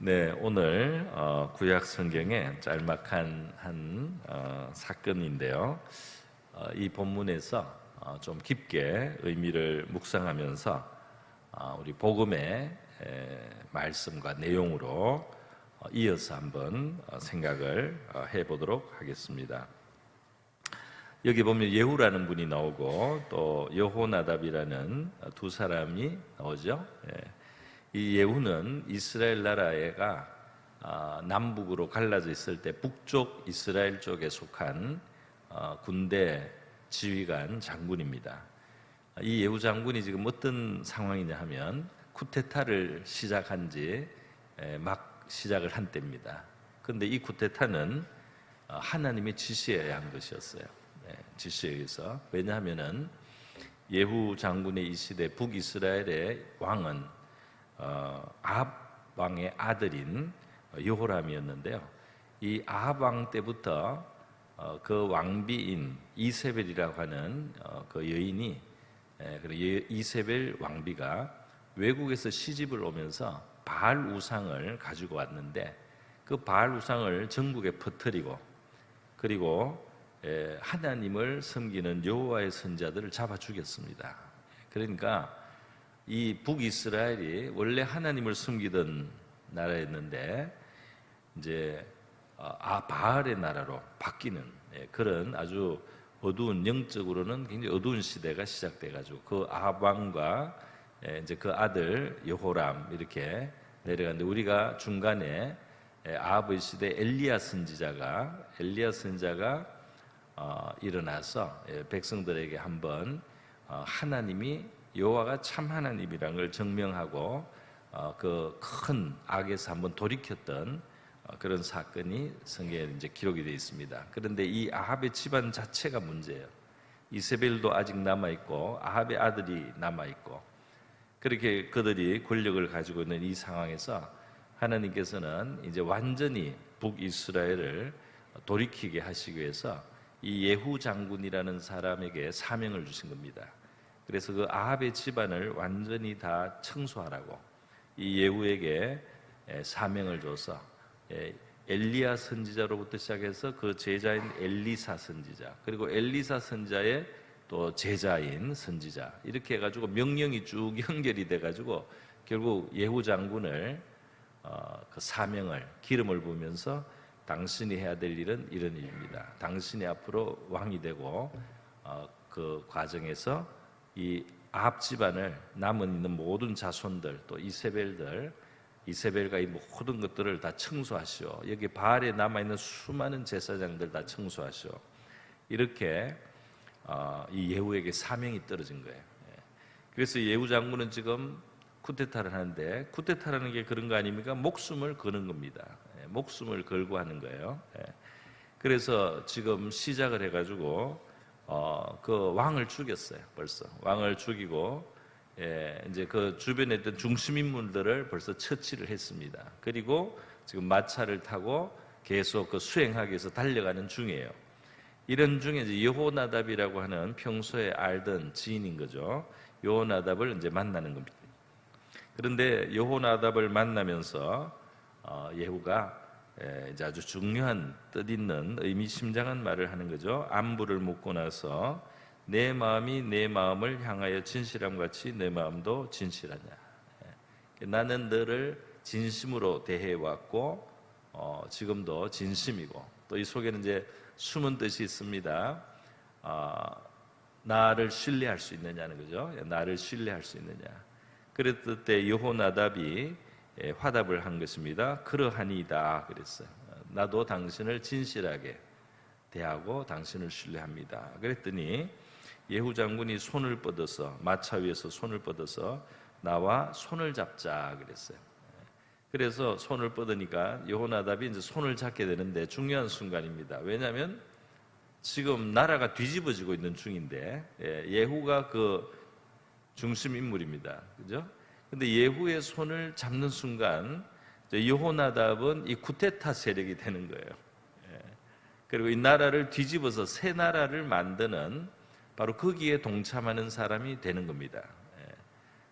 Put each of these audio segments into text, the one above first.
네, 오늘 구약 성경의 짤막한 사건인데요. 이 본문에서 좀 깊게 의미를 묵상하면서 우리 복음의 말씀과 내용으로 이어서 한번 생각을 해보도록 하겠습니다. 여기 보면 예후라는 분이 나오고 또 여호나답이라는 두 사람이 나오죠. 이 예후는 이스라엘 나라가 남북으로 갈라져 있을 때 북쪽 이스라엘 쪽에 속한 군대 지휘관 장군입니다. 이 예후 장군이 지금 어떤 상황이냐 하면 쿠데타를 시작한 지 막 시작을 한 때입니다. 그런데 이 쿠데타는 하나님의 지시에 한 것이었어요. 지시에 의해서. 왜냐하면은 예후 장군의 이 시대 북이스라엘의 왕은 아합 왕의 아들인 여호람이었는데요. 이 아합 왕 때부터 그 왕비인 이세벨이라고 하는 그 여인이 이세벨 왕비가 외국에서 시집을 오면서 바알 우상을 가지고 왔는데 그 바알 우상을 전국에 퍼뜨리고 그리고 하나님을 섬기는 여호와의 선자들을 잡아 죽였습니다. 그러니까 이 북이스라엘이 원래 하나님을 섬기던 나라였는데 이제 바알의 나라로 바뀌는 그런 아주 어두운, 영적으로는 굉장히 어두운 시대가 시작돼가지고 그 아합 왕과 이제 그 아들 여호람 이렇게 내려갔는데 우리가 중간에 아합의 시대 엘리야 선지자가 일어나서 백성들에게 한번 하나님이 여호와가 참 하나님이라는 걸 증명하고 그 큰 악에서 한번 돌이켰던 그런 사건이 성경에 이제 기록이 되어 있습니다. 그런데 이 아합의 집안 자체가 문제예요. 이세벨도 아직 남아 있고 아합의 아들이 남아 있고 그렇게 그들이 권력을 가지고 있는 이 상황에서 하나님께서는 이제 완전히 북이스라엘을 돌이키게 하시기 위해서 이 예후 장군이라는 사람에게 사명을 주신 겁니다. 그래서 그 아합의 집안을 완전히 다 청소하라고 이 예후에게 사명을 줘서 엘리야 선지자로부터 시작해서 그 제자인 엘리사 선지자 그리고 엘리사 선지자의 또 제자인 선지자 이렇게 해가지고 명령이 쭉 연결이 돼가지고 결국 예후 장군을 그 사명을 기름을 부으면서 당신이 해야 될 일은 이런 일입니다. 당신이 앞으로 왕이 되고 그 과정에서 이 아합 집안을 남은 있는 모든 자손들 또 이세벨과 이 모든 것들을 다 청소하시오. 여기 바알에 남아 있는 수많은 제사장들 다 청소하시오. 이렇게 이 예후에게 사명이 떨어진 거예요. 그래서 예후 장군은 지금 쿠데타를 하는데 쿠데타라는 게 그런 거 아닙니까? 목숨을 거는 겁니다. 목숨을 걸고 하는 거예요. 그래서 지금 시작을 해가지고 그 왕을 죽였어요. 벌써 왕을 죽이고 이제 그 주변에 있던 중심 인물들을 벌써 처치를 했습니다. 그리고 지금 마차를 타고 계속 그 수행하기 위해서 달려가는 중이에요. 이런 중에 이제 여호나답이라고 하는 평소에 알던 지인인 거죠. 여호나답을 이제 만나는 겁니다. 그런데 여호나답을 만나면서 예후가 이제 아주 중요한 뜻있는 의미심장한 말을 하는 거죠. 안부를 묻고 나서 내 마음이 내 마음을 향하여 진실함 같이 내 마음도 진실하냐. 나는 너를 진심으로 대해왔고 지금도 진심이고 또 이 속에는 이제 숨은 뜻이 있습니다. 나를 신뢰할 수 있느냐는 거죠. 나를 신뢰할 수 있느냐. 그랬을 때 여호나답이 화답을 한 것입니다. 그러하니이다 그랬어요. 나도 당신을 진실하게 대하고 당신을 신뢰합니다. 그랬더니 예후 장군이 손을 뻗어서 마차 위에서 손을 뻗어서 나와 손을 잡자 그랬어요. 그래서 손을 뻗으니까 여호나답이 이제 손을 잡게 되는데 중요한 순간입니다. 왜냐하면 지금 나라가 뒤집어지고 있는 중인데 예후가 그 중심 인물입니다. 그죠? 근데 예후의 손을 잡는 순간 여호나답은 이 쿠데타 세력이 되는 거예요. 그리고 이 나라를 뒤집어서 새 나라를 만드는 바로 거기에 동참하는 사람이 되는 겁니다.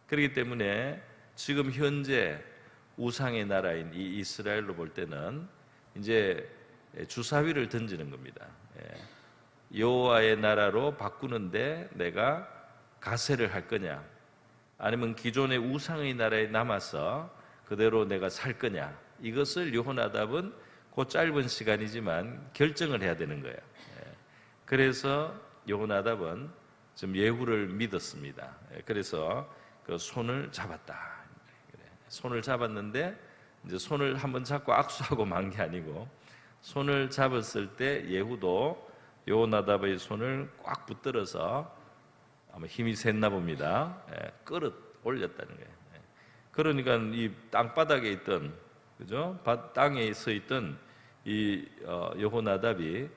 그렇기 때문에 지금 현재 우상의 나라인 이 이스라엘로 볼 때는 이제 주사위를 던지는 겁니다. 여호와의 나라로 바꾸는데 내가 가세를 할 거냐, 아니면 기존의 우상의 나라에 남아서 그대로 내가 살 거냐, 이것을 여호나답은 그 짧은 시간이지만 결정을 해야 되는 거예요. 그래서 여호나답은 좀 예후를 믿었습니다. 그래서 그 손을 잡았다. 손을 잡았는데 이제 손을 한번 잡고 악수하고 만 게 아니고, 손을 잡았을 때 예후도 여호나답의 손을 꽉 붙들어서 아마 힘이 셌나 봅니다. 끌어 올렸다는 거예요. 그러니까 이 땅바닥에 있던, 그죠? 땅에 서 있던 이 여호나답이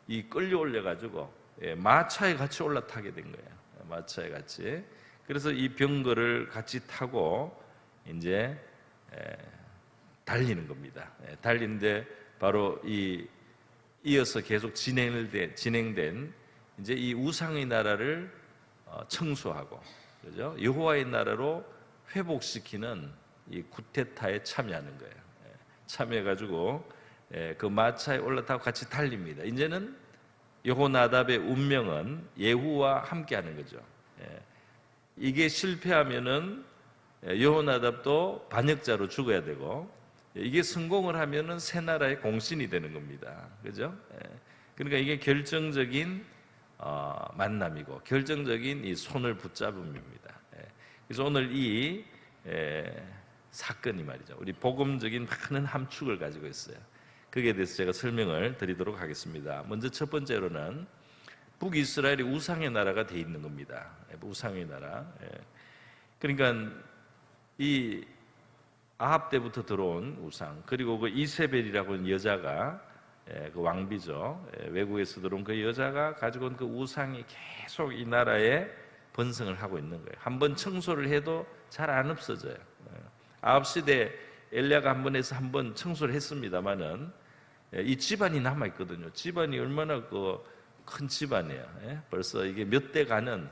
이 끌려 올려 가지고 마차에 같이 올라타게 된 거예요. 마차에 같이. 그래서 이 병거를 같이 타고 이제 달리는 겁니다. 달리는데 바로 이어서 계속 진행된 이제 이 우상의 나라를 청소하고, 그죠? 여호와의 나라로 회복시키는 이 쿠데타에 참여하는 거예요. 참여해가지고 그 마차에 올라타고 같이 달립니다. 이제는 여호나답의 운명은 예후와 함께하는 거죠. 이게 실패하면은 여호나답도 반역자로 죽어야 되고, 이게 성공을 하면은 새 나라의 공신이 되는 겁니다. 그죠? 그러니까 이게 결정적인 만남이고 결정적인 이 손을 붙잡음입니다. 그래서 오늘 이 사건이 말이죠, 우리 복음적인 많은 함축을 가지고 있어요. 거기에 대해서 제가 설명을 드리도록 하겠습니다. 먼저 첫 번째로는 북이스라엘이 우상의 나라가 돼 있는 겁니다. 우상의 나라. 그러니까 이 아합 때부터 들어온 우상, 그리고 그 이세벨이라고 하는 여자가 그 왕비죠. 외국에서 들어온 그 여자가 가지고 온 그 우상이 계속 이 나라에 번성을 하고 있는 거예요. 한번 청소를 해도 잘 안 없어져요. 아합 시대 엘리야가 한 번 해서 한번 청소를 했습니다만은 이 집안이 남아 있거든요. 집안이 얼마나 큰 집안이에요. 벌써 이게 몇 대 가는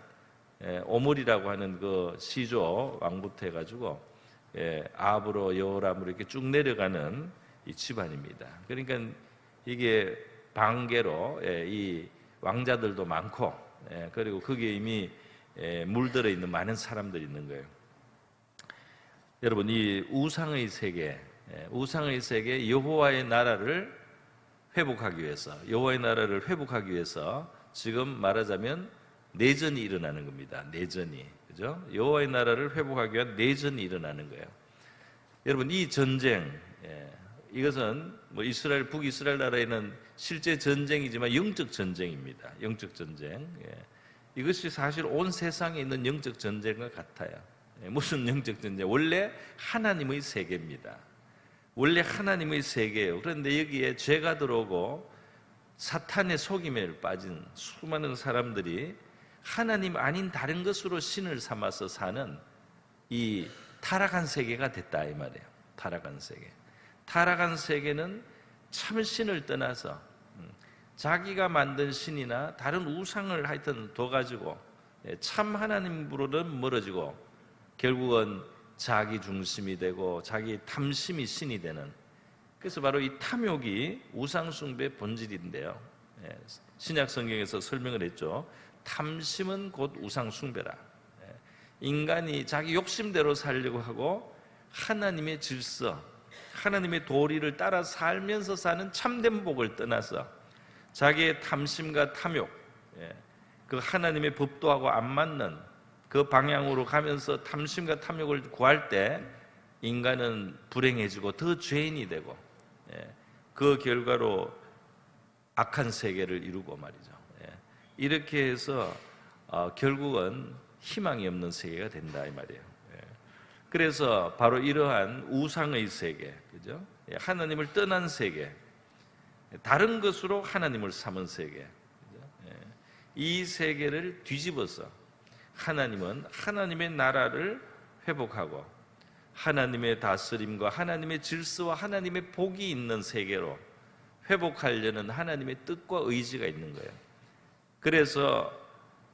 오므리라고 하는 그 시조 왕부터 해가지고 아합으로 여호람으로 이렇게 쭉 내려가는 이 집안입니다. 그러니까 이게 반개로 이 왕자들도 많고, 그리고 거기에 이미 물들어 있는 많은 사람들이 있는 거예요. 여러분, 이 우상의 세계 여호와의 나라를 회복하기 위해서, 여호와의 나라를 회복하기 위해서 지금 말하자면 내전이 일어나는 겁니다. 내전이, 그죠? 여호와의 나라를 회복하기 위한 내전이 일어나는 거예요. 여러분, 이 전쟁, 이것은 뭐 이스라엘, 북이스라엘 나라에는 실제 전쟁이지만 영적 전쟁입니다. 영적 전쟁. 이것이 사실 온 세상에 있는 영적 전쟁과 같아요. 무슨 영적 전쟁? 원래 하나님의 세계입니다. 원래 하나님의 세계예요. 그런데 여기에 죄가 들어오고 사탄의 속임에 빠진 수많은 사람들이 하나님 아닌 다른 것으로 신을 삼아서 사는 이 타락한 세계가 됐다, 이 말이에요. 타락한 세계. 타락한 세계는 참 신을 떠나서 자기가 만든 신이나 다른 우상을 하여튼 둬가지고 참 하나님으로는 멀어지고 결국은 자기 중심이 되고 자기 탐심이 신이 되는, 그래서 바로 이 탐욕이 우상숭배의 본질인데요. 신약 성경에서 설명을 했죠. 탐심은 곧 우상숭배라. 인간이 자기 욕심대로 살려고 하고 하나님의 질서, 하나님의 도리를 따라 살면서 사는 참된 복을 떠나서 자기의 탐심과 탐욕, 그 하나님의 법도하고 안 맞는 그 방향으로 가면서 탐심과 탐욕을 구할 때 인간은 불행해지고 더 죄인이 되고, 그 결과로 악한 세계를 이루고 말이죠. 이렇게 해서 결국은 희망이 없는 세계가 된다, 이 말이에요. 그래서 바로 이러한 우상의 세계, 그죠? 하나님을 떠난 세계, 다른 것으로 하나님을 삼은 세계, 그죠? 이 세계를 뒤집어서 하나님은 하나님의 나라를 회복하고 하나님의 다스림과 하나님의 질서와 하나님의 복이 있는 세계로 회복하려는 하나님의 뜻과 의지가 있는 거예요. 그래서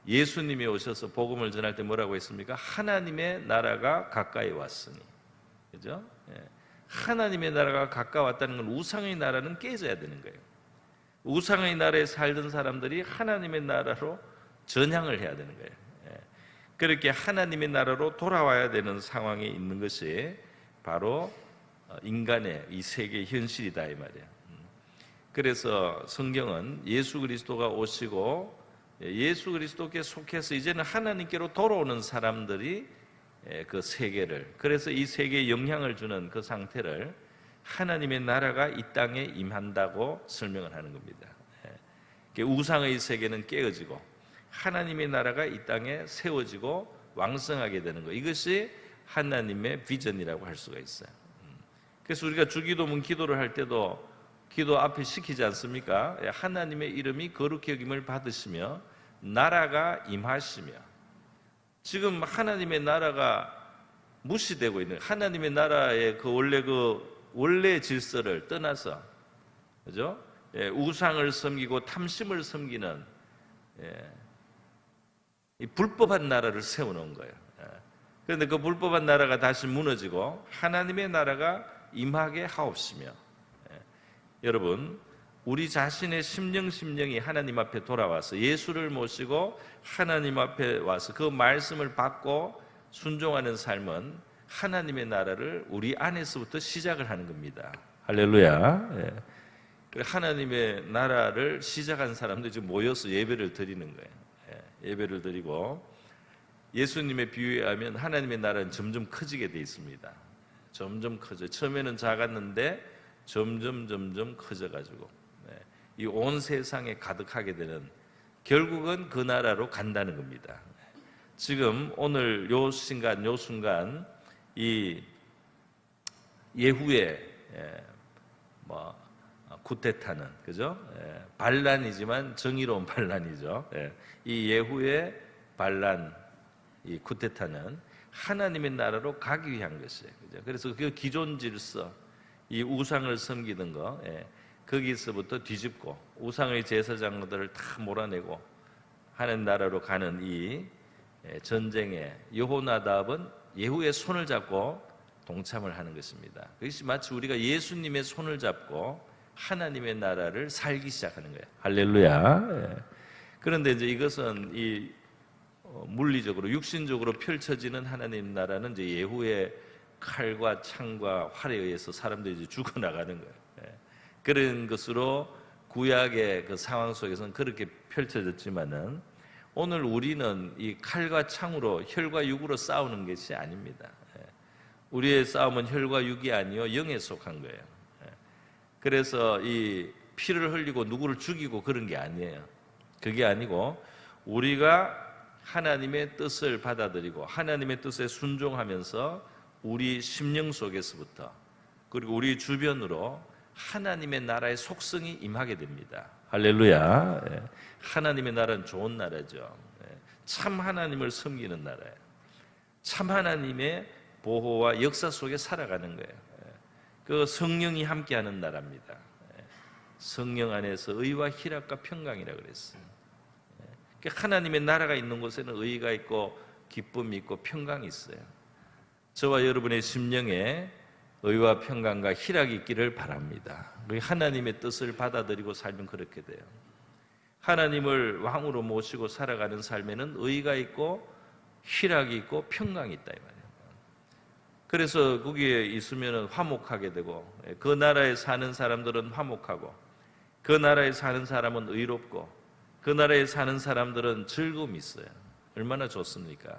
예수님이 오셔서 복음을 전할 때 뭐라고 했습니까? 하나님의 나라가 가까이 왔으니, 그죠? 하나님의 나라가 가까웠다는 건 우상의 나라는 깨져야 되는 거예요. 우상의 나라에 살던 사람들이 하나님의 나라로 전향을 해야 되는 거예요. 그렇게 하나님의 나라로 돌아와야 되는 상황에 있는 것이 바로 인간의 이 세계의 현실이다 이 말이에요. 그래서 성경은 예수 그리스도가 오시고 예수 그리스도께 속해서 이제는 하나님께로 돌아오는 사람들이 그 세계를, 그래서 이 세계에 영향을 주는 그 상태를 하나님의 나라가 이 땅에 임한다고 설명을 하는 겁니다. 우상의 세계는 깨어지고 하나님의 나라가 이 땅에 세워지고 왕성하게 되는 것, 이것이 하나님의 비전이라고 할 수가 있어요. 그래서 우리가 주기도문 기도를 할 때도 기도 앞에 시키지 않습니까? 하나님의 이름이 거룩히 여김을 받으시며 나라가 임하시며. 지금 하나님의 나라가 무시되고 있는, 하나님의 나라의 그 원래 질서를 떠나서, 그죠? 우상을 섬기고 탐심을 섬기는 이 불법한 나라를 세워놓은 거예요. 그런데 그 불법한 나라가 다시 무너지고 하나님의 나라가 임하게 하옵시며. 여러분, 우리 자신의 심령이 하나님 앞에 돌아와서 예수를 모시고 하나님 앞에 와서 그 말씀을 받고 순종하는 삶은 하나님의 나라를 우리 안에서부터 시작을 하는 겁니다. 할렐루야. 하나님의 나라를 시작한 사람들이 지금 모여서 예배를 드리는 거예요. 예배를 드리고, 예수님의 비유에 하면 하나님의 나라는 점점 커지게 돼 있습니다. 점점 커져. 처음에는 작았는데 점점 커져가지고 이 온 세상에 가득하게 되는, 결국은 그 나라로 간다는 겁니다. 지금 오늘 요 순간 이 예후의 쿠데타는, 그죠? 반란이지만 정의로운 반란이죠. 이 예후의 반란, 이 쿠데타는 하나님의 나라로 가기 위한 것이에요. 그죠? 그래서 그 기존 질서, 이 우상을 섬기던 거, 거기서부터 뒤집고 우상의 제사장들을 다 몰아내고 하나님 나라로 가는 이 전쟁에 여호나답은 예후의 손을 잡고 동참을 하는 것입니다. 그것이 마치 우리가 예수님의 손을 잡고 하나님의 나라를 살기 시작하는 거예요. 할렐루야. 그런데 이제 이것은 이 물리적으로, 육신적으로 펼쳐지는 하나님 나라는 이제 예후의 칼과 창과 활에 의해서 사람들이 이제 죽어나가는 거예요. 그런 것으로 구약의 그 상황 속에서는 그렇게 펼쳐졌지만은 오늘 우리는 이 칼과 창으로, 혈과 육으로 싸우는 것이 아닙니다. 우리의 싸움은 혈과 육이 아니요 영에 속한 거예요. 그래서 이 피를 흘리고 누구를 죽이고 그런 게 아니에요. 그게 아니고 우리가 하나님의 뜻을 받아들이고 하나님의 뜻에 순종하면서 우리 심령 속에서부터, 그리고 우리 주변으로 하나님의 나라의 속성이 임하게 됩니다. 할렐루야. 하나님의 나라는 좋은 나라죠. 참 하나님을 섬기는 나라예요. 참 하나님의 보호와 역사 속에 살아가는 거예요. 그 성령이 함께하는 나라입니다. 성령 안에서 의와 희락과 평강이라고 그랬어요. 하나님의 나라가 있는 곳에는 의가 있고 기쁨이 있고 평강이 있어요. 저와 여러분의 심령에 의와 평강과 희락이 있기를 바랍니다. 하나님의 뜻을 받아들이고 살면 그렇게 돼요. 하나님을 왕으로 모시고 살아가는 삶에는 의가 있고 희락이 있고 평강이 있다 이 말이에요. 그래서 거기에 있으면 화목하게 되고, 그 나라에 사는 사람들은 화목하고, 그 나라에 사는 사람은 의롭고, 그 나라에 사는 사람들은 즐거움이 있어요. 얼마나 좋습니까?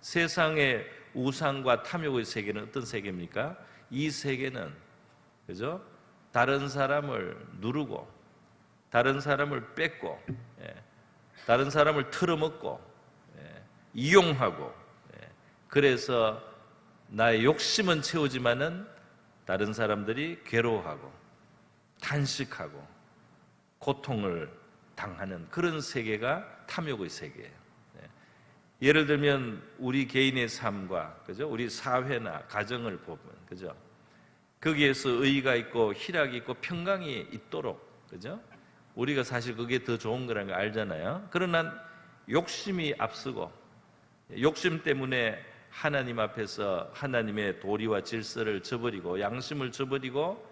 세상의 우상과 탐욕의 세계는 어떤 세계입니까? 이 세계는, 그죠? 다른 사람을 누르고, 다른 사람을 뺏고, 다른 사람을 틀어먹고, 이용하고, 그래서 나의 욕심은 채우지만은 다른 사람들이 괴로워하고 탄식하고 고통을 당하는 그런 세계가 탐욕의 세계예요. 예를 들면 우리 개인의 삶과, 그죠? 우리 사회나 가정을 보면, 그죠? 거기에서 의가 있고 희락이 있고 평강이 있도록, 그죠? 우리가 사실 그게 더 좋은 거라는 걸 알잖아요. 그러나 욕심이 앞서고 욕심 때문에 하나님 앞에서 하나님의 도리와 질서를 저버리고 양심을 저버리고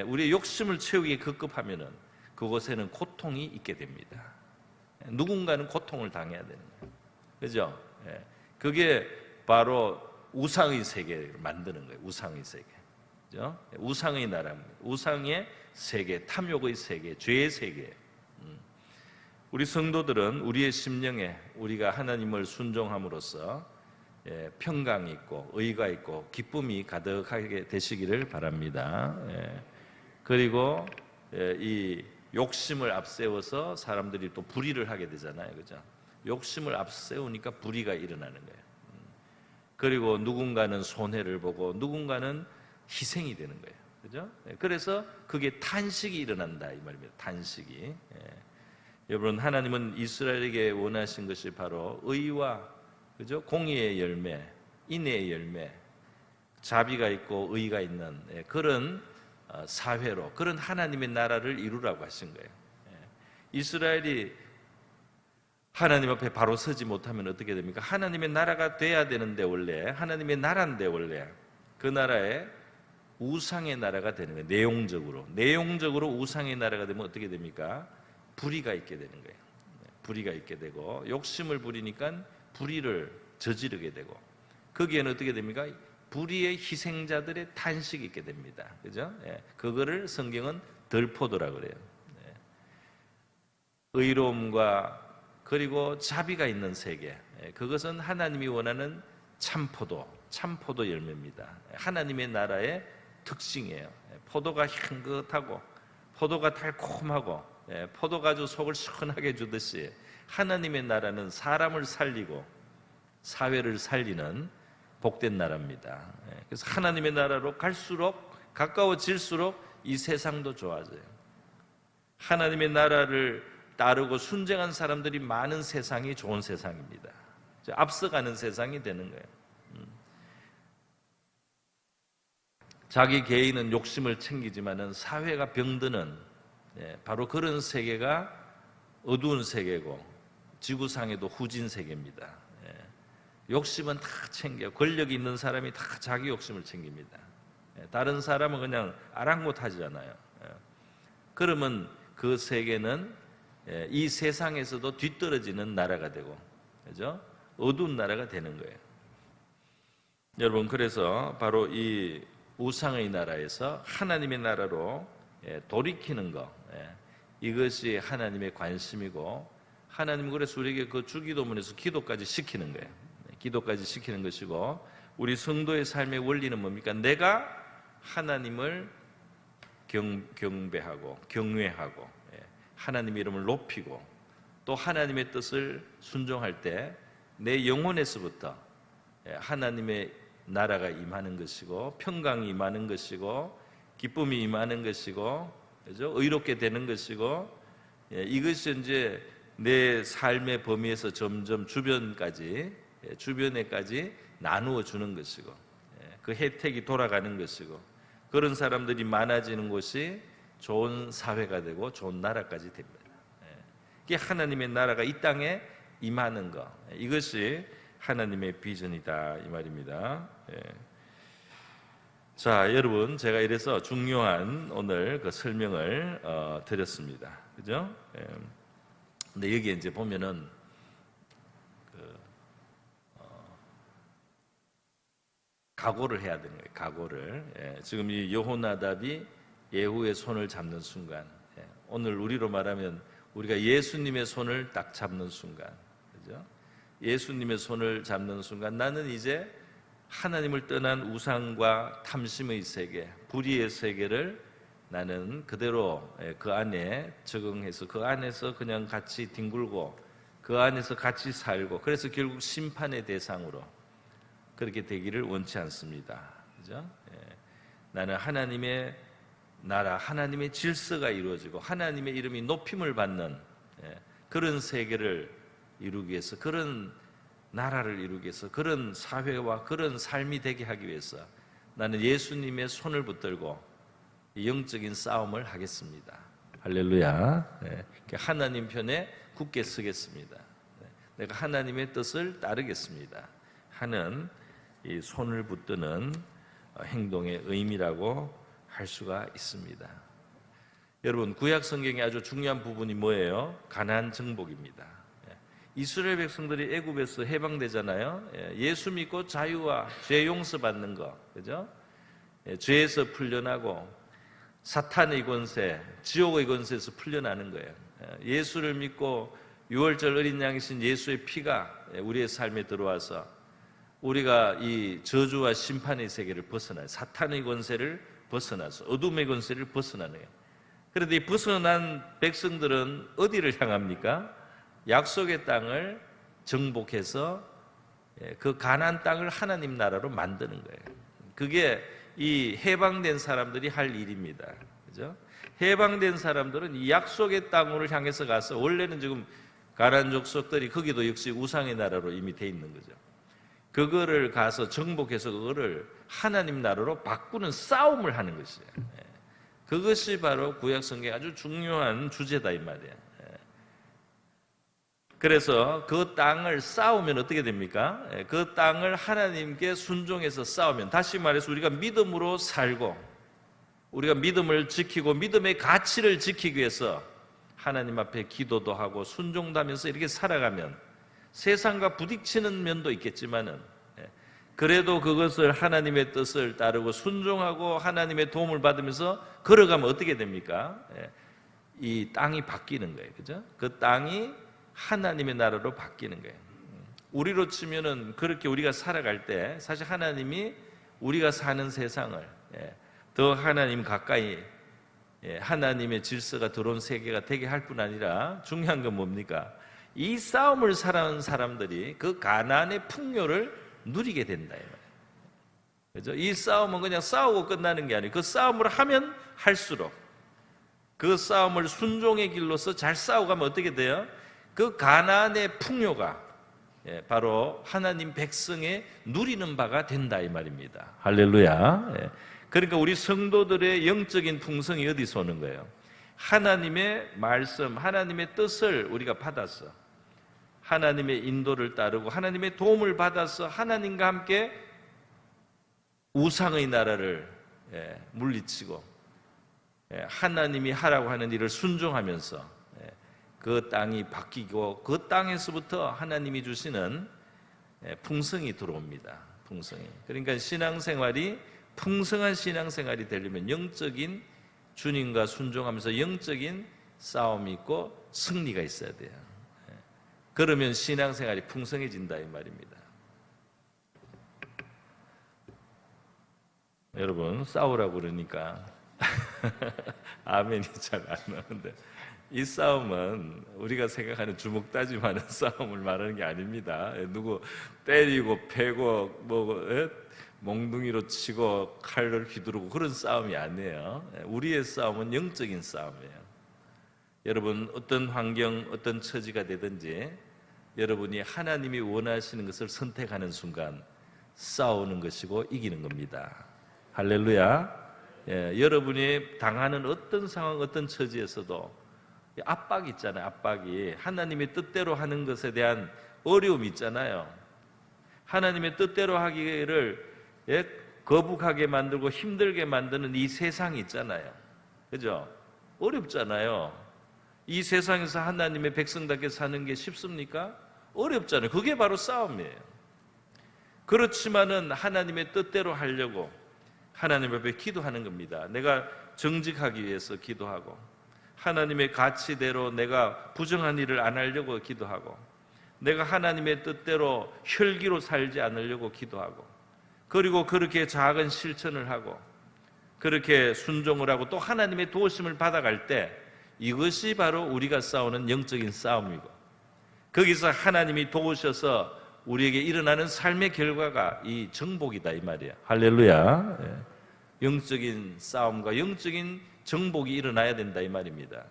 우리의 욕심을 채우기에 급급하면은 그곳에는 고통이 있게 됩니다. 누군가는 고통을 당해야 되는 거예요. 그죠? 그게 바로 우상의 세계를 만드는 거예요. 우상의 세계. 그죠? 우상의 나라입니다. 우상의 세계, 탐욕의 세계, 죄의 세계. 우리 성도들은 우리의 심령에 우리가 하나님을 순종함으로써 평강이 있고 의가 있고 기쁨이 가득하게 되시기를 바랍니다. 그리고 이 욕심을 앞세워서 사람들이 또 불의를 하게 되잖아요. 그죠? 욕심을 앞세우니까 불의가 일어나는 거예요. 그리고 누군가는 손해를 보고 누군가는 희생이 되는 거예요. 그죠? 그래서 그게 탄식이 일어난다 이 말입니다. 탄식이. 여러분, 하나님은 이스라엘에게 원하신 것이 바로 의와, 그죠? 공의의 열매, 인애의 열매, 자비가 있고 의가 있는 그런 사회로, 그런 하나님의 나라를 이루라고 하신 거예요. 이스라엘이 하나님 앞에 바로 서지 못하면 어떻게 됩니까? 하나님의 나라가 돼야 되는데, 원래 하나님의 나라인데 원래 그 나라에 우상의 나라가 되는 거예요. 내용적으로 우상의 나라가 되면 어떻게 됩니까? 불의가 있게 되는 거예요. 불의가 있게 되고, 욕심을 부리니까 불의를 저지르게 되고, 거기에는 어떻게 됩니까? 불의의 희생자들의 탄식이 있게 됩니다. 그죠? 그거를 성경은 덜포도라 그래요. 의로움과 그리고 자비가 있는 세계, 그것은 하나님이 원하는 참포도 열매입니다. 하나님의 나라의 특징이에요. 포도가 향긋하고 포도가 달콤하고 포도가루 속을 시원하게 해주듯이 하나님의 나라는 사람을 살리고 사회를 살리는 복된 나라입니다. 그래서 하나님의 나라로 갈수록 가까워질수록 이 세상도 좋아져요. 하나님의 나라를 따르고 순종한 사람들이 많은 세상이 좋은 세상입니다. 앞서가는 세상이 되는 거예요. 자기 개인은 욕심을 챙기지만은 사회가 병드는 바로 그런 세계가 어두운 세계고 지구상에도 후진 세계입니다. 욕심은 다 챙겨. 권력이 있는 사람이 다 자기 욕심을 챙깁니다. 다른 사람은 그냥 아랑곳하지 않아요. 그러면 그 세계는 이 세상에서도 뒤떨어지는 나라가 되고, 그죠? 어두운 나라가 되는 거예요. 여러분, 그래서 바로 이 우상의 나라에서 하나님의 나라로 돌이키는 것, 이것이 하나님의 관심이고, 하나님은 그래서 우리에게 그 주기도문에서 기도까지 시키는 거예요. 기도까지 시키는 것이고, 우리 성도의 삶의 원리는 뭡니까? 내가 하나님을 경배하고 경외하고 하나님의 이름을 높이고 또 하나님의 뜻을 순종할 때 내 영혼에서부터 하나님의 나라가 임하는 것이고 평강이 임하는 것이고 기쁨이 임하는 것이고, 그죠? 의롭게 되는 것이고, 이것이 이제 내 삶의 범위에서 점점 주변에까지 나누어 주는 것이고, 그 혜택이 돌아가는 것이고, 그런 사람들이 많아지는 곳이 좋은 사회가 되고 좋은 나라까지 됩니다. 이게 하나님의 나라가 이 땅에 임하는 것, 이것이 하나님의 비전이다 이 말입니다. 자, 여러분, 제가 이래서 중요한 오늘 그 설명을 드렸습니다. 그죠? 근데 여기에 이제 보면은 각오를 해야 되는 거예요. 각오를. 지금 이 여호나답이 예후의 손을 잡는 순간, 오늘 우리로 말하면 우리가 예수님의 손을 딱 잡는 순간, 그죠? 예수님의 손을 잡는 순간 나는 이제 하나님을 떠난 우상과 탐심의 세계, 불의의 세계를 나는 그대로 그 안에 적응해서 그 안에서 그냥 같이 뒹굴고 그 안에서 같이 살고, 그래서 결국 심판의 대상으로 그렇게 되기를 원치 않습니다. 그죠? 나는 하나님의 나라, 하나님의 질서가 이루어지고 하나님의 이름이 높임을 받는 그런 세계를 이루기 위해서, 그런 나라를 이루기 위해서, 그런 사회와 그런 삶이 되게 하기 위해서 나는 예수님의 손을 붙들고 영적인 싸움을 하겠습니다. 할렐루야. 하나님 편에 굳게 서겠습니다. 내가 하나님의 뜻을 따르겠습니다 하는 이 손을 붙드는 행동의 의미라고 할 수가 있습니다. 여러분, 구약 성경의 아주 중요한 부분이 뭐예요? 가나안 정복입니다. 이스라엘 백성들이 애굽에서 해방되잖아요. 예수 믿고 자유와 죄 용서받는 거, 그죠? 죄에서 풀려나고 사탄의 권세, 지옥의 권세에서 풀려나는 거예요. 예수를 믿고 6월절 어린 양이신 예수의 피가 우리의 삶에 들어와서 우리가 이 저주와 심판의 세계를 벗어나요. 사탄의 권세를 벗어나서 어둠의 권세를 벗어나는 거예요. 그런데 이 벗어난 백성들은 어디를 향합니까? 약속의 땅을 정복해서 그 가나안 땅을 하나님 나라로 만드는 거예요. 그게 이 해방된 사람들이 할 일입니다. 그죠? 해방된 사람들은 이 약속의 땅으로 향해서 가서, 원래는 지금 가나안 족속들이 거기도 역시 우상의 나라로 이미 돼 있는 거죠. 그거를 가서 정복해서 그거를 하나님 나라로 바꾸는 싸움을 하는 것이에요. 그것이 바로 구약 성경의 아주 중요한 주제다 이 말이에요. 그래서 그 땅을 싸우면 어떻게 됩니까? 그 땅을 하나님께 순종해서 싸우면, 다시 말해서 우리가 믿음으로 살고 우리가 믿음을 지키고 믿음의 가치를 지키기 위해서 하나님 앞에 기도도 하고 순종도 하면서 이렇게 살아가면 세상과 부딪히는 면도 있겠지만은 그래도 그것을 하나님의 뜻을 따르고 순종하고 하나님의 도움을 받으면서 걸어가면 어떻게 됩니까? 이 땅이 바뀌는 거예요. 그죠? 그 땅이 하나님의 나라로 바뀌는 거예요. 우리로 치면은 그렇게 우리가 살아갈 때 사실 하나님이 우리가 사는 세상을 더 하나님 가까이, 하나님의 질서가 들어온 세계가 되게 할 뿐 아니라 중요한 건 뭡니까? 이 싸움을 살아온 사람들이 그 가나안의 풍요를 누리게 된다. 그죠? 이 싸움은 그냥 싸우고 끝나는 게 아니에요. 그 싸움을 하면 할수록 그 싸움을 순종의 길로서 잘 싸우가면 어떻게 돼요? 그 가나안의 풍요가 바로 하나님 백성의 누리는 바가 된다 이 말입니다. 할렐루야. 그러니까 우리 성도들의 영적인 풍성이 어디서 오는 거예요? 하나님의 말씀, 하나님의 뜻을 우리가 받았어. 하나님의 인도를 따르고 하나님의 도움을 받아서 하나님과 함께 우상의 나라를 물리치고 하나님이 하라고 하는 일을 순종하면서 그 땅이 바뀌고 그 땅에서부터 하나님이 주시는 풍성이 들어옵니다. 풍성이. 그러니까 신앙생활이 풍성한 신앙생활이 되려면 영적인 주님과 순종하면서 영적인 싸움이 있고 승리가 있어야 돼요. 그러면 신앙생활이 풍성해진다 이 말입니다. 여러분, 싸우라고 그러니까 아멘이 잘 안 나오는데, 이 싸움은 우리가 생각하는 주먹 다짐하는 싸움을 말하는 게 아닙니다. 누구 때리고 패고 몽둥이로 치고 칼을 휘두르고 그런 싸움이 아니에요. 우리의 싸움은 영적인 싸움이에요. 여러분, 어떤 환경, 어떤 처지가 되든지 여러분이 하나님이 원하시는 것을 선택하는 순간 싸우는 것이고 이기는 겁니다. 할렐루야. 여러분이 당하는 어떤 상황, 어떤 처지에서도 압박이 있잖아요. 압박이 하나님의 뜻대로 하는 것에 대한 어려움이 있잖아요. 하나님의 뜻대로 하기를 거북하게 만들고 힘들게 만드는 이 세상이 있잖아요. 그죠? 어렵잖아요. 이 세상에서 하나님의 백성답게 사는 게 쉽습니까? 어렵잖아요. 그게 바로 싸움이에요. 그렇지만은 하나님의 뜻대로 하려고 하나님 앞에 기도하는 겁니다. 내가 정직하기 위해서 기도하고 하나님의 가치대로 내가 부정한 일을 안 하려고 기도하고 내가 하나님의 뜻대로 혈기로 살지 않으려고 기도하고 그리고 그렇게 작은 실천을 하고 그렇게 순종을 하고 또 하나님의 도우심을 받아갈 때 이것이 바로 우리가 싸우는 영적인 싸움이고 거기서 하나님이 도우셔서 우리에게 일어나는 삶의 결과가 이 정복이다 이 말이야. 할렐루야. 영적인 싸움과 영적인 정복이 일어나야 된다 이 말입니다.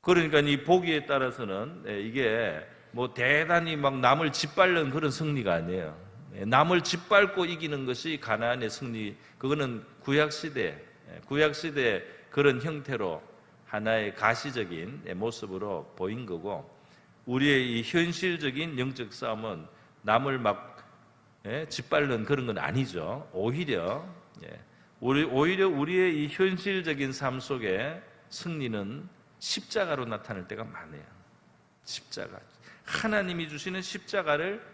그러니까 이 보기에 따라서는 이게 뭐 대단히 막 남을 짓밟는 그런 승리가 아니에요. 남을 짓밟고 이기는 것이 가나안의 승리. 그거는 구약시대 그런 형태로 하나의 가시적인 모습으로 보인 거고 우리의 이 현실적인 영적 싸움은 남을 막 짓밟는 그런 건 아니죠. 오히려 오히려 우리의 이 현실적인 삶 속에 승리는 십자가로 나타날 때가 많아요. 십자가. 하나님이 주시는 십자가를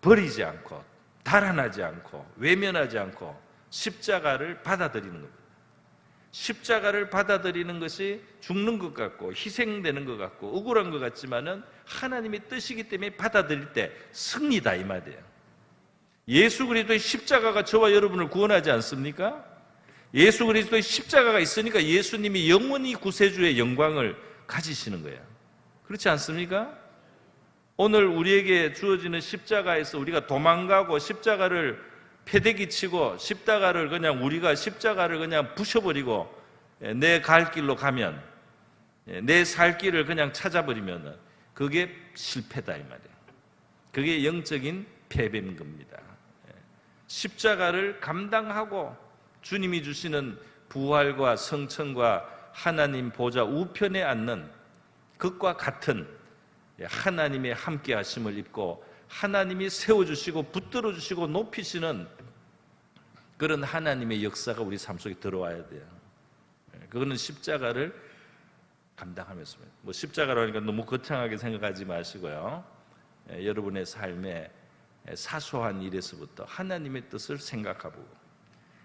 버리지 않고 달아나지 않고 외면하지 않고 십자가를 받아들이는 겁니다. 십자가를 받아들이는 것이 죽는 것 같고 희생되는 것 같고 억울한 것 같지만은 하나님의 뜻이기 때문에 받아들일 때 승리다 이 말이에요. 예수 그리스도의 십자가가 저와 여러분을 구원하지 않습니까? 예수 그리스도의 십자가가 있으니까 예수님이 영원히 구세주의 영광을 가지시는 거예요. 그렇지 않습니까? 오늘 우리에게 주어지는 십자가에서 우리가 도망가고 십자가를 패대기 치고 십자가를 그냥 부셔버리고 내 갈 길로 가면, 내 살 길을 그냥 찾아버리면 그게 실패다 이 말이에요. 그게 영적인 패배인 겁니다. 십자가를 감당하고 주님이 주시는 부활과 성천과 하나님 보좌 우편에 앉는 것과 같은 하나님의 함께 하심을 입고 하나님이 세워주시고 붙들어주시고 높이시는 그런 하나님의 역사가 우리 삶 속에 들어와야 돼요. 그거는 십자가를 감당하면서, 십자가로 하니까 너무 거창하게 생각하지 마시고요. 여러분의 삶에 사소한 일에서부터 하나님의 뜻을 생각하고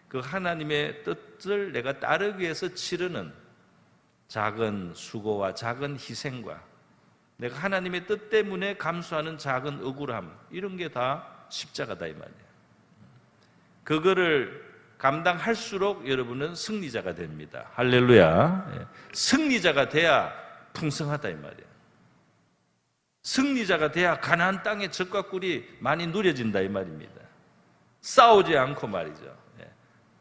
그 하나님의 뜻을 내가 따르기 위해서 치르는 작은 수고와 작은 희생과 내가 하나님의 뜻 때문에 감수하는 작은 억울함, 이런 게 다 십자가다 이 말이에요. 그거를 감당할수록 여러분은 승리자가 됩니다. 할렐루야. 승리자가 돼야 풍성하다 이 말이에요. 승리자가 돼야 가나안 땅의 젖과 꿀이 많이 누려진다 이 말입니다. 싸우지 않고 말이죠.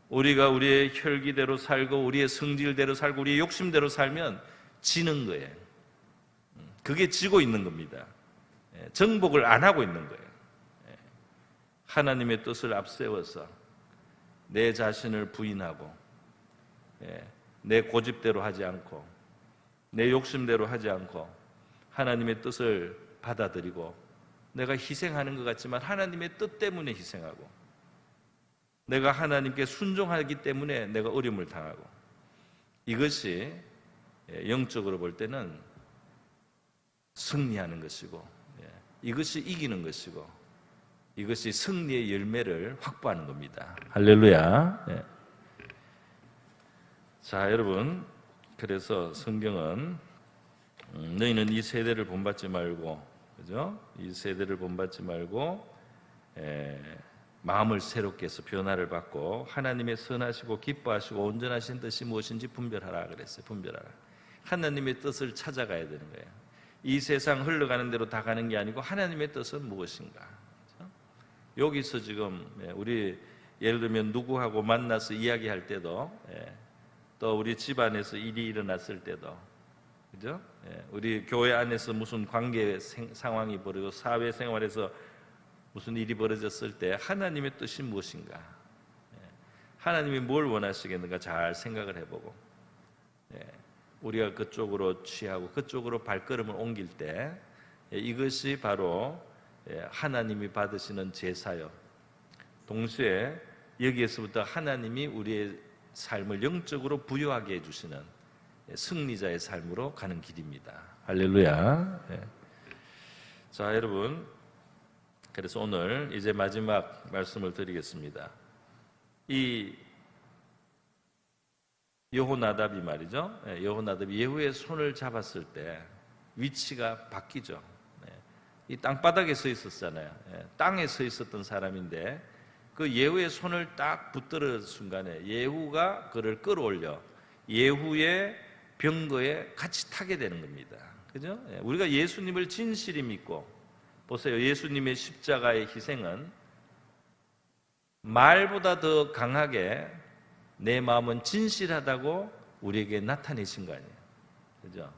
우리가 우리의 혈기대로 살고 우리의 성질대로 살고 우리의 욕심대로 살면 지는 거예요. 그게 지고 있는 겁니다. 정복을 안 하고 있는 거예요. 하나님의 뜻을 앞세워서 내 자신을 부인하고 내 고집대로 하지 않고 내 욕심대로 하지 않고 하나님의 뜻을 받아들이고 내가 희생하는 것 같지만 하나님의 뜻 때문에 희생하고 내가 하나님께 순종하기 때문에 내가 어려움을 당하고 이것이 영적으로 볼 때는 승리하는 것이고 이것이 이기는 것이고 이것이 승리의 열매를 확보하는 겁니다. 할렐루야. 자, 여러분, 그래서 성경은 너희는 이 세대를 본받지 말고, 그죠? 이 세대를 본받지 말고 마음을 새롭게 해서 변화를 받고 하나님의 선하시고 기뻐하시고 온전하신 뜻이 무엇인지 분별하라 그랬어요. 분별하라. 하나님의 뜻을 찾아가야 되는 거예요. 이 세상 흘러가는 대로 다 가는 게 아니고 하나님의 뜻은 무엇인가? 그렇죠? 여기서 지금 우리 예를 들면 누구하고 만나서 이야기할 때도 또 우리 집안에서 일이 일어났을 때도 그죠? 우리 교회 안에서 무슨 관계 상황이 벌어지고 사회생활에서 무슨 일이 벌어졌을 때 하나님의 뜻이 무엇인가? 하나님이 뭘 원하시겠는가 잘 생각을 해보고 우리가 그쪽으로 취하고 그쪽으로 발걸음을 옮길 때 이것이 바로 하나님이 받으시는 제사요. 동시에 여기에서부터 하나님이 우리의 삶을 영적으로 부여하게 해주시는 승리자의 삶으로 가는 길입니다. 할렐루야. 자, 여러분, 그래서 오늘 이제 마지막 말씀을 드리겠습니다. 이 여호나답이 말이죠. 여호나답이 예후의 손을 잡았을 때 위치가 바뀌죠. 이 땅바닥에 서 있었잖아요. 땅에 서 있었던 사람인데 그 예후의 손을 딱 붙들은 순간에 예후가 그를 끌어올려 예후의 병거에 같이 타게 되는 겁니다. 그죠? 우리가 예수님을 진실히 믿고 보세요. 예수님의 십자가의 희생은 말보다 더 강하게 내 마음은 진실하다고 우리에게 나타내신 거 아니에요. 그죠?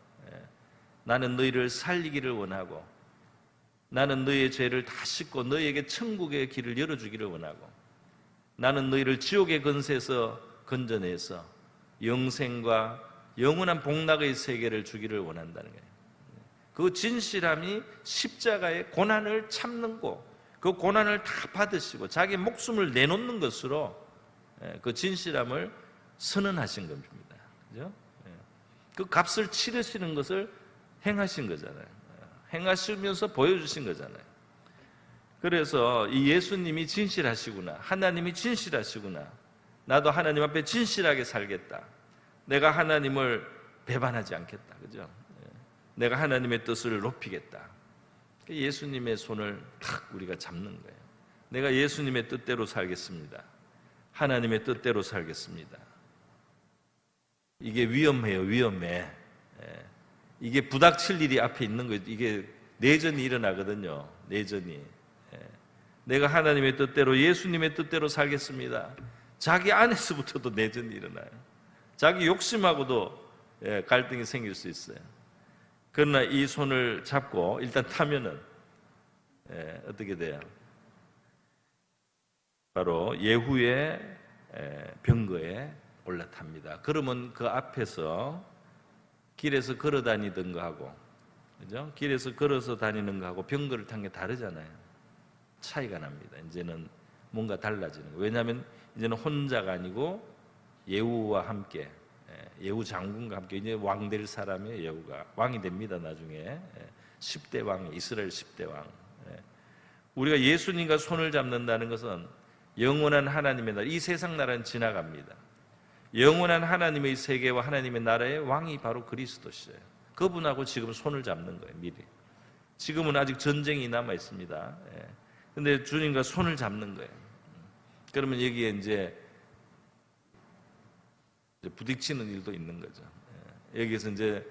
나는 너희를 살리기를 원하고 나는 너희의 죄를 다 씻고 너희에게 천국의 길을 열어주기를 원하고 나는 너희를 지옥의 권세에서 건져내서 영생과 영원한 복락의 세계를 주기를 원한다는 거예요. 그 진실함이 십자가의 고난을 참는 거 그 고난을 다 받으시고 자기 목숨을 내놓는 것으로 그 진실함을 선언하신 겁니다. 그죠? 그 값을 치르시는 것을 행하신 거잖아요. 행하시면서 보여주신 거잖아요. 그래서 이 예수님이 진실하시구나, 하나님이 진실하시구나, 나도 하나님 앞에 진실하게 살겠다, 내가 하나님을 배반하지 않겠다, 그죠? 내가 하나님의 뜻을 높이겠다. 예수님의 손을 탁 우리가 잡는 거예요. 내가 예수님의 뜻대로 살겠습니다. 하나님의 뜻대로 살겠습니다. 이게 위험해요, 위험해. 이게 부닥칠 일이 앞에 있는 거예요. 이게 내전이 일어나거든요. 내전이. 내가 하나님의 뜻대로, 예수님의 뜻대로 살겠습니다. 자기 안에서부터도 내전이 일어나요. 자기 욕심하고도 갈등이 생길 수 있어요. 그러나 이 손을 잡고 일단 타면은 어떻게 돼요? 바로 예후의 병거에 올라탑니다. 그러면 그 앞에서 길에서 걸어 다니던 거하고, 그죠? 길에서 걸어서 다니는 거하고 병거를 탄 게 다르잖아요. 차이가 납니다. 이제는 뭔가 달라지는 거예요. 왜냐하면 이제는 혼자가 아니고 예후와 함께, 예후 장군과 함께 이제 왕 될 사람이에요. 예후가 왕이 됩니다. 나중에 10대 왕, 이스라엘 10대 왕. 우리가 예수님과 손을 잡는다는 것은 영원한 하나님의 나라, 이 세상 나라는 지나갑니다. 영원한 하나님의 세계와 하나님의 나라의 왕이 바로 그리스도시예요. 그분하고 지금 손을 잡는 거예요. 미리. 지금은 아직 전쟁이 남아 있습니다. 근데 주님과 손을 잡는 거예요. 그러면 여기에 이제 부딪히는 일도 있는 거죠. 여기서 이제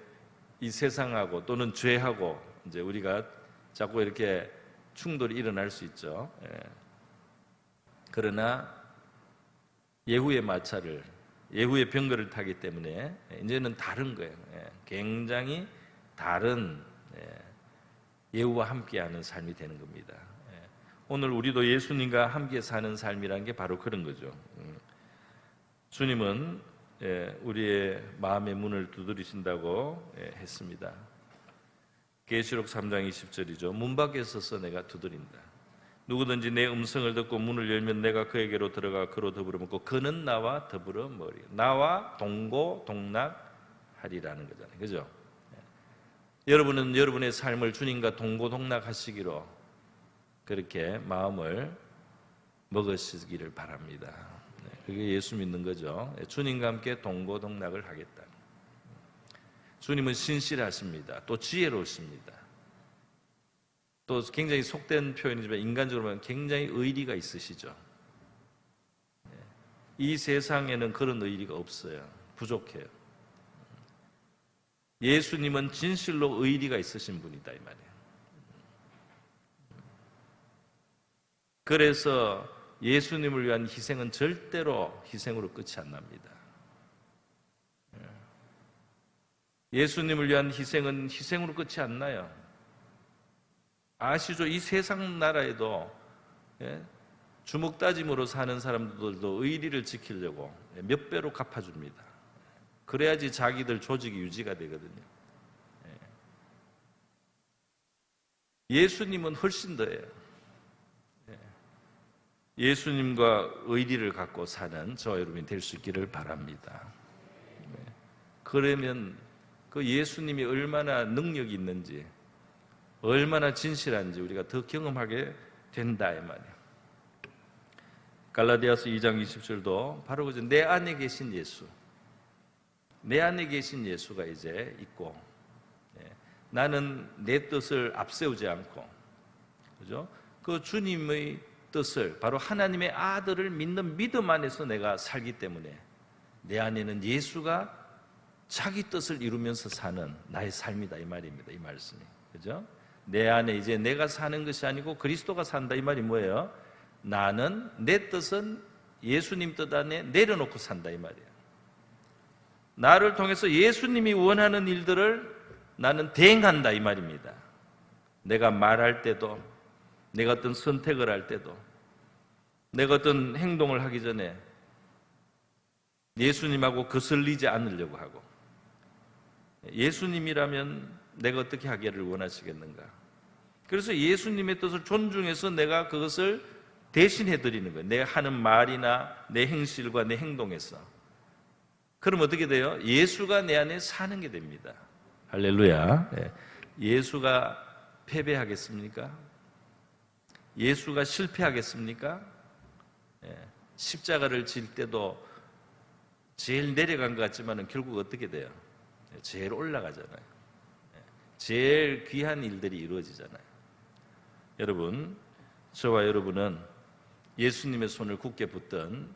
이 세상하고 또는 죄하고 이제 우리가 자꾸 이렇게 충돌이 일어날 수 있죠. 그러나 예후의 마차를, 예후의 병거를 타기 때문에 이제는 다른 거예요. 굉장히 다른 예후와 함께하는 삶이 되는 겁니다. 오늘 우리도 예수님과 함께 사는 삶이라는 게 바로 그런 거죠. 주님은 우리의 마음의 문을 두드리신다고 했습니다. 계시록 3장 20절이죠. 문 밖에 서서 내가 두드린다. 누구든지 내 음성을 듣고 문을 열면 내가 그에게로 들어가 그로 더불어 먹고 그는 나와 더불어 먹으리. 나와 동고동락하리라는 거잖아요. 그죠? 여러분은 여러분의 삶을 주님과 동고동락하시기로 그렇게 마음을 먹으시기를 바랍니다. 그게 예수 믿는 거죠. 주님과 함께 동고동락을 하겠다. 주님은 신실하십니다. 또 지혜로우십니다. 또 굉장히 속된 표현이지만 인간적으로 보면 굉장히 의리가 있으시죠. 이 세상에는 그런 의리가 없어요. 부족해요. 예수님은 진실로 의리가 있으신 분이다 이 말이에요. 그래서 예수님을 위한 희생은 절대로 희생으로 끝이 안 납니다. 예수님을 위한 희생은 희생으로 끝이 안 나요. 아시죠? 이 세상 나라에도 주먹 따짐으로 사는 사람들도 의리를 지키려고 몇 배로 갚아줍니다. 그래야지 자기들 조직이 유지가 되거든요. 예수님은 훨씬 더해요. 예수님과 의리를 갖고 사는 저와 여러분이 될 수 있기를 바랍니다. 그러면 그 예수님이 얼마나 능력이 있는지, 얼마나 진실한지 우리가 더 경험하게 된다 이 말이에요. 갈라디아서 2장 20절도 바로 그죠. 내 안에 계신 예수, 내 안에 계신 예수가 이제 있고, 나는 내 뜻을 앞세우지 않고, 그죠? 그 주님의 뜻을, 바로 하나님의 아들을 믿는 믿음 안에서 내가 살기 때문에 내 안에는 예수가 자기 뜻을 이루면서 사는 나의 삶이다 이 말입니다. 이 말씀이, 그죠? 내 안에 이제 내가 사는 것이 아니고 그리스도가 산다 이 말이 뭐예요? 나는 내 뜻은 예수님 뜻 안에 내려놓고 산다 이 말이에요. 나를 통해서 예수님이 원하는 일들을 나는 대행한다 이 말입니다. 내가 말할 때도, 내가 어떤 선택을 할 때도, 내가 어떤 행동을 하기 전에 예수님하고 거슬리지 않으려고 하고, 예수님이라면 내가 어떻게 하기를 원하시겠는가? 그래서 예수님의 뜻을 존중해서 내가 그것을 대신해 드리는 거예요. 내가 하는 말이나 내 행실과 내 행동에서. 그럼 어떻게 돼요? 예수가 내 안에 사는 게 됩니다. 할렐루야. 예수가 패배하겠습니까? 예수가 실패하겠습니까? 십자가를 질 때도 제일 내려간 것 같지만 결국 어떻게 돼요? 제일 올라가잖아요. 제일 귀한 일들이 이루어지잖아요. 여러분, 저와 여러분은 예수님의 손을 굳게 붙든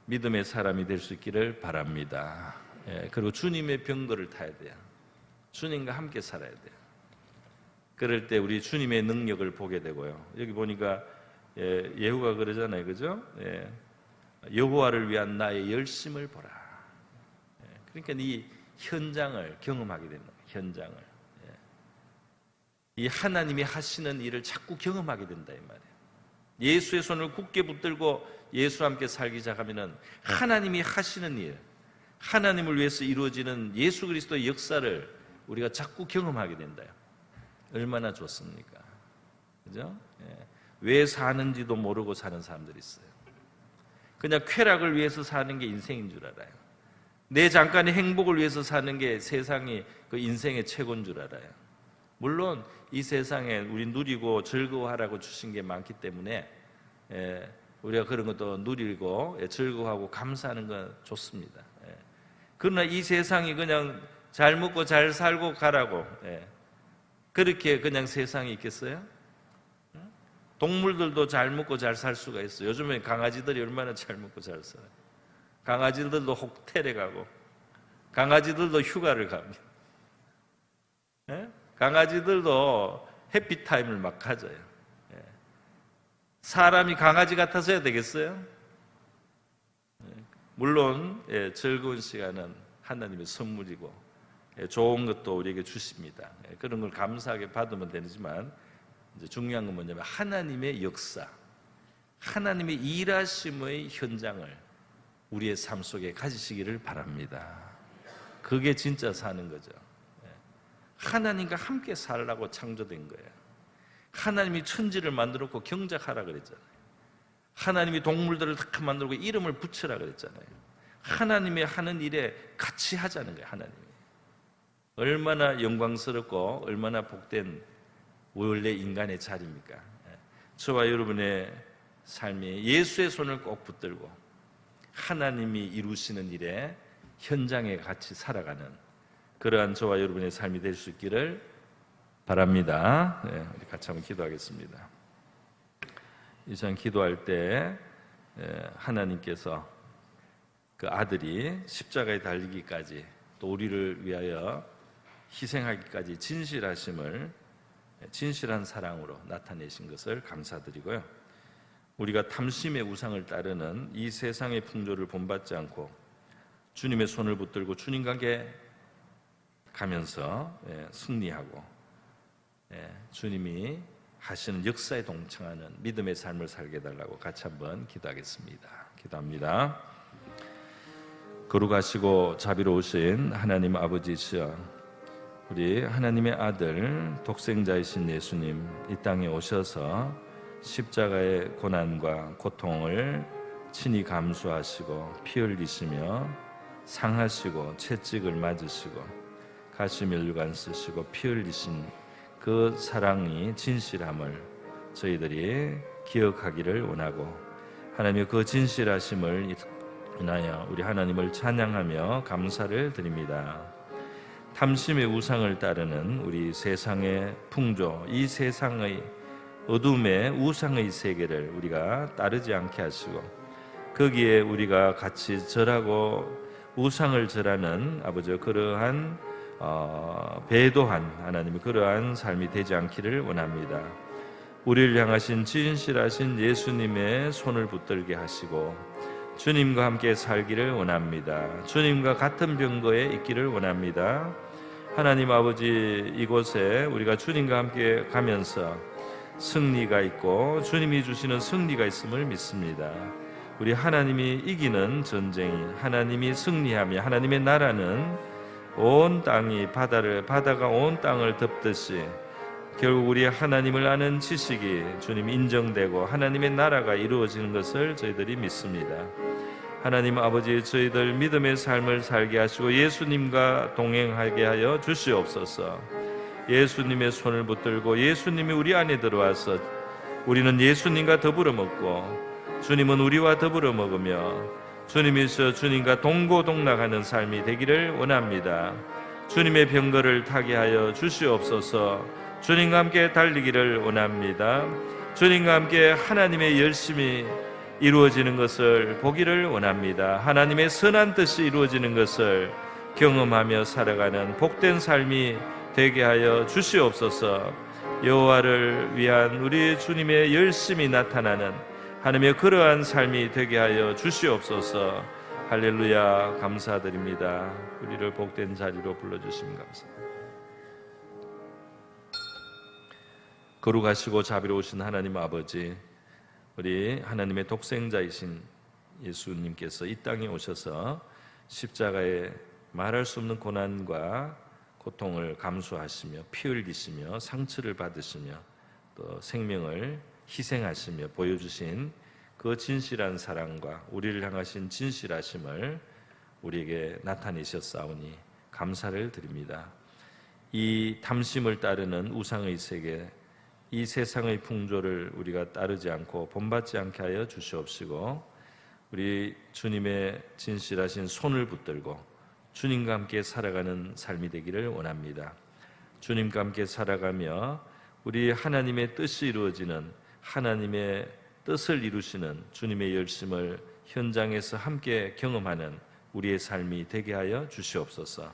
믿음의 사람이 될 수 있기를 바랍니다. 그리고 주님의 병거를 타야 돼요. 주님과 함께 살아야 돼요. 그럴 때 우리 주님의 능력을 보게 되고요. 여기 보니까 예후가 그러잖아요, 그죠? 여호와를 위한 나의 열심을 보라. 그러니까 이 현장을 경험하게 되는 거예요. 현장을. 이 하나님이 하시는 일을 자꾸 경험하게 된다 이 말이에요. 예수의 손을 굳게 붙들고 예수와 함께 살기 시작하면은 하나님이 하시는 일, 하나님을 위해서 이루어지는 예수 그리스도의 역사를 우리가 자꾸 경험하게 된다요. 얼마나 좋습니까? 그죠? 왜 사는지도 모르고 사는 사람들이 있어요. 그냥 쾌락을 위해서 사는 게 인생인 줄 알아요. 내 잠깐의 행복을 위해서 사는 게 세상이 그 인생의 최고인 줄 알아요. 물론 이 세상에 우리 누리고 즐거워하라고 주신 게 많기 때문에 우리가 그런 것도 누리고 즐거워하고 감사하는 건 좋습니다. 그러나 이 세상이 그냥 잘 먹고 잘 살고 가라고 그렇게 그냥 세상이 있겠어요? 동물들도 잘 먹고 잘 살 수가 있어요. 요즘에 강아지들이 얼마나 잘 먹고 잘 살아요. 강아지들도 호텔에 가고 강아지들도 휴가를 갑니다. 강아지들도 해피타임을 막 가져요. 사람이 강아지 같아서야 되겠어요? 물론 즐거운 시간은 하나님의 선물이고 좋은 것도 우리에게 주십니다. 그런 걸 감사하게 받으면 되지만 이제 중요한 건 뭐냐면 하나님의 역사, 하나님의 일하심의 현장을 우리의 삶 속에 가지시기를 바랍니다. 그게 진짜 사는 거죠. 하나님과 함께 살라고 창조된 거예요. 하나님이 천지를 만들었고 경작하라 그랬잖아요. 하나님이 동물들을 다 만들고 이름을 붙여라 그랬잖아요. 하나님의 하는 일에 같이 하자는 거예요. 하나님이 얼마나 영광스럽고 얼마나 복된 원래 인간의 자리입니까? 저와 여러분의 삶이 예수의 손을 꼭 붙들고 하나님이 이루시는 일에 현장에 같이 살아가는 그러한 저와 여러분의 삶이 될 수 있기를 바랍니다. 우리 같이 한번 기도하겠습니다. 이 시간 기도할 때 하나님께서 그 아들이 십자가에 달리기까지 또 우리를 위하여 희생하기까지 진실한 사랑으로 나타내신 것을 감사드리고요. 우리가 탐심의 우상을 따르는 이 세상의 풍조를 본받지 않고 주님의 손을 붙들고 주님과 함께 가면서 승리하고 주님이 하시는 역사에 동참하는 믿음의 삶을 살게 해달라고 같이 한번 기도하겠습니다. 기도합니다. 거룩하시고 자비로우신 하나님 아버지시여, 우리 하나님의 아들 독생자이신 예수님 이 땅에 오셔서 십자가의 고난과 고통을 친히 감수하시고 피 흘리시며 상하시고 채찍을 맞으시고 가시면류관 쓰시고 피 흘리신 그 사랑이 진실함을 저희들이 기억하기를 원하고, 하나님의 그 진실하심을 인하여 우리 하나님을 찬양하며 감사를 드립니다. 탐심의 우상을 따르는 우리 세상의 풍조, 이 세상의 어둠의 우상의 세계를 우리가 따르지 않게 하시고 거기에 우리가 같이 절하고 우상을 절하는 아버지 그러한 배도한 하나님의 그러한 삶이 되지 않기를 원합니다. 우리를 향하신 진실하신 예수님의 손을 붙들게 하시고 주님과 함께 살기를 원합니다. 주님과 같은 병거에 있기를 원합니다. 하나님 아버지, 이곳에 우리가 주님과 함께 가면서 승리가 있고 주님이 주시는 승리가 있음을 믿습니다. 우리 하나님이 이기는 전쟁이, 하나님이 승리하며 하나님의 나라는 온 땅이 바다가 온 땅을 덮듯이 결국 우리 하나님을 아는 지식이 주님 인정되고 하나님의 나라가 이루어지는 것을 저희들이 믿습니다. 하나님 아버지, 저희들 믿음의 삶을 살게 하시고 예수님과 동행하게 하여 주시옵소서. 예수님의 손을 붙들고 예수님이 우리 안에 들어와서 우리는 예수님과 더불어 먹고 주님은 우리와 더불어 먹으며 주님이서 주님과 동고동락하는 삶이 되기를 원합니다. 주님의 병거를 타게 하여 주시옵소서. 주님과 함께 달리기를 원합니다. 주님과 함께 하나님의 열심이 이루어지는 것을 보기를 원합니다. 하나님의 선한 뜻이 이루어지는 것을 경험하며 살아가는 복된 삶이 되게 하여 주시옵소서. 여호와를 위한 우리 주님의 열심이 나타나는 하나님의 그러한 삶이 되게 하여 주시옵소서. 할렐루야, 감사드립니다. 우리를 복된 자리로 불러주시면 감사합니다. 거룩하시고 자비로우신 하나님 아버지, 우리 하나님의 독생자이신 예수님께서 이 땅에 오셔서 십자가에 말할 수 없는 고난과 고통을 감수하시며 피 흘리시며 상처를 받으시며 또 생명을 희생하시며 보여주신 그 진실한 사랑과 우리를 향하신 진실하심을 우리에게 나타내셨사오니 감사를 드립니다. 이 탐심을 따르는 우상의 세계, 이 세상의 풍조를 우리가 따르지 않고 본받지 않게 하여 주시옵시고 우리 주님의 진실하신 손을 붙들고 주님과 함께 살아가는 삶이 되기를 원합니다. 주님과 함께 살아가며 우리 하나님의 뜻이 이루어지는, 하나님의 뜻을 이루시는 주님의 열심을 현장에서 함께 경험하는 우리의 삶이 되게 하여 주시옵소서.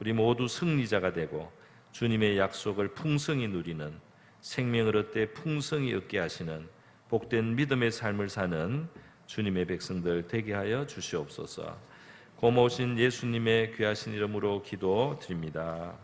우리 모두 승리자가 되고 주님의 약속을 풍성히 누리는, 생명을 얻되 풍성히 얻게 하시는 복된 믿음의 삶을 사는 주님의 백성들 되게 하여 주시옵소서. 고모신 예수님의 귀하신 이름으로 기도드립니다.